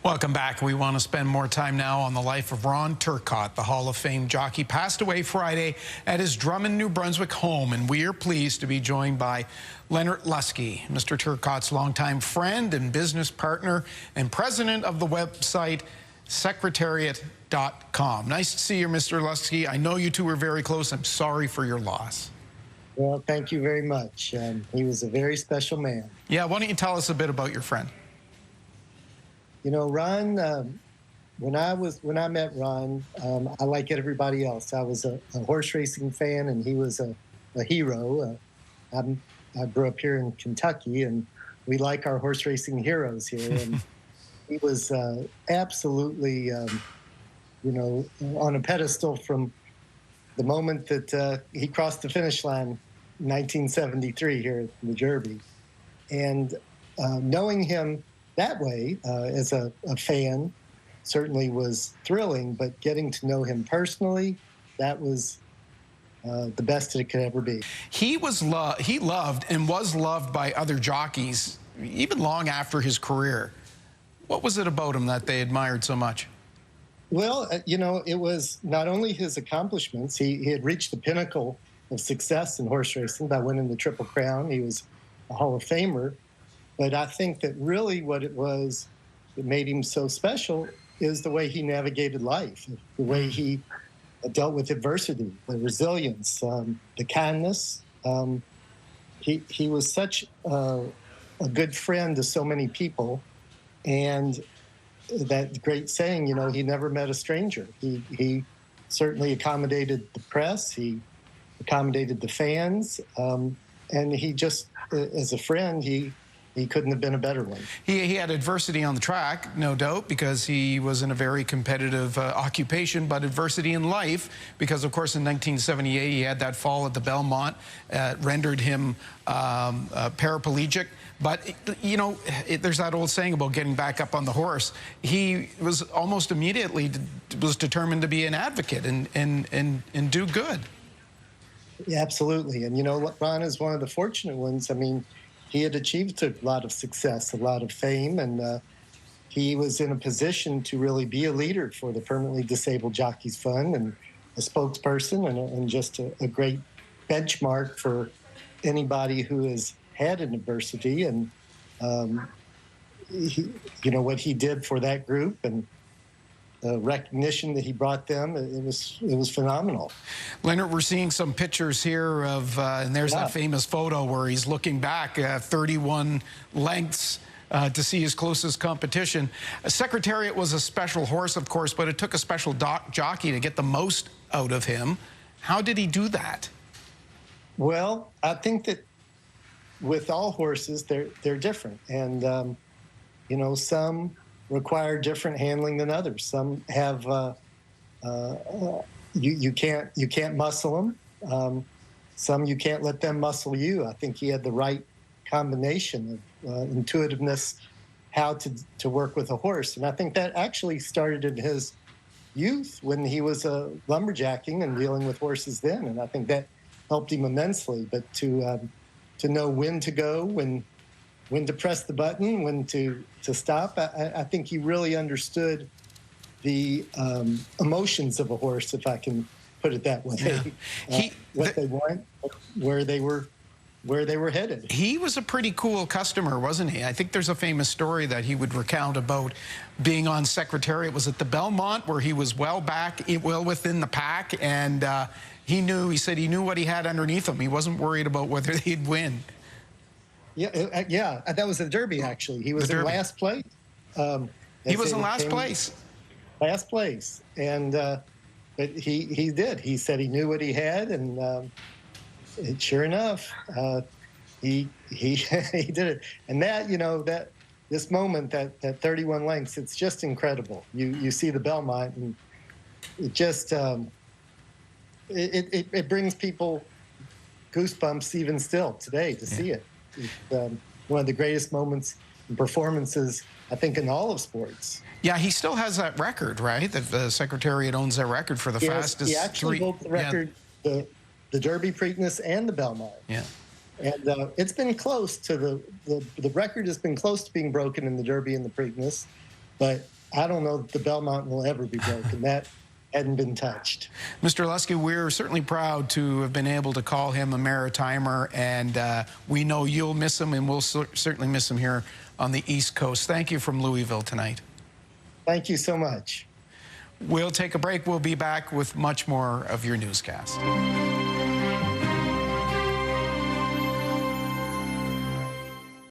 Welcome back. We want to spend more time now on the life of Ron Turcotte, the Hall of Fame jockey. Passed away Friday at his Drummond, New Brunswick home, and we are pleased to be joined by Leonard Lusky, Mr. Turcotte's longtime friend and business partner and president of the website Secretariat.com. Nice to see you, Mr. Lusky. I know you two were very close. I'm sorry for your loss. Well, thank you very much. He was a very special man. Yeah, why don't you tell us a bit about your friend? You know, Ron, when I met Ron, I like everybody else. I was a horse racing fan, and he was a hero. I grew up here in Kentucky, and we like our horse racing heroes here. And he was absolutely, you know, on a pedestal from the moment that he crossed the finish line in 1973 here at the Derby. And knowing him that way, as a fan, certainly was thrilling, but getting to know him personally, that was the best it could ever be. He loved and was loved by other jockeys, even long after his career. What was it about him that they admired so much? Well, you know, it was not only his accomplishments. He had reached the pinnacle of success in horse racing by winning the Triple Crown. He was a Hall of Famer. But I think that really what it was that made him so special is the way he navigated life, the way he dealt with adversity, the resilience, the kindness. He was such a good friend to so many people. And that great saying, you know, he never met a stranger. He certainly accommodated the press. He accommodated the fans. And he just, as a friend, he couldn't have been a better one. He had adversity on the track, no doubt, because he was in a very competitive occupation, but adversity in life, because, of course, in 1978, he had that fall at the Belmont, rendered him paraplegic. But, you know, there's that old saying about getting back up on the horse. He was almost immediately was determined to be an advocate and do good. Yeah, absolutely. And, you know, Ron is one of the fortunate ones. I mean, he had achieved a lot of success, a lot of fame, and he was in a position to really be a leader for the Permanently Disabled Jockeys Fund and a spokesperson and just a great benchmark for anybody who has had an adversity. And, you know, what he did for that group and the recognition that he brought them, it was phenomenal. Leonard, we're seeing some pictures here of, and there's that famous photo where he's looking back 31 lengths to see his closest competition. Secretariat was a special horse, of course, but it took a special jockey to get the most out of him. How did he do that? Well, I think that with all horses, they're different. And, you know, some require different handling than others. Some have you can't muscle them. Some you can't let them muscle you. I think he had the right combination of intuitiveness, how to work with a horse, and I think that actually started in his youth when he was lumberjacking and dealing with horses then, and I think that helped him immensely. But to know when to go, when to press the button, when to stop. I think he really understood the emotions of a horse, if I can put it that way. Yeah. What they want, where they were headed. He was a pretty cool customer, wasn't he? I think there's a famous story that he would recount about being on Secretariat. Was it the Belmont, where he was well within the pack, and he said he knew what he had underneath him. He wasn't worried about whether they'd win. Yeah, that was the Derby, actually. He was in last place. He was in last place. Last place. And but he did. He said he knew what he had, and sure enough, he he did it. And that, you know, that this moment, that 31 lengths, it's just incredible. You see the Belmont, and it just it brings people goosebumps even still today to see it. It's one of the greatest moments and performances, I think, in all of sports. Yeah, he still has that record, right? The Secretariat owns that record for the fastest. He actually broke the record, the Derby, Preakness, and the Belmont. Yeah. And it's been close to the record has been close to being broken in the Derby and the Preakness. but I don't know that the Belmont will ever be broken. That hadn't been touched. Mr. Lusky, we're certainly proud to have been able to call him a Maritimer, and we know you'll miss him, and we'll certainly miss him here on the East Coast. Thank you from Louisville tonight. Thank you so much. We'll take a break. We'll be back with much more of your newscast.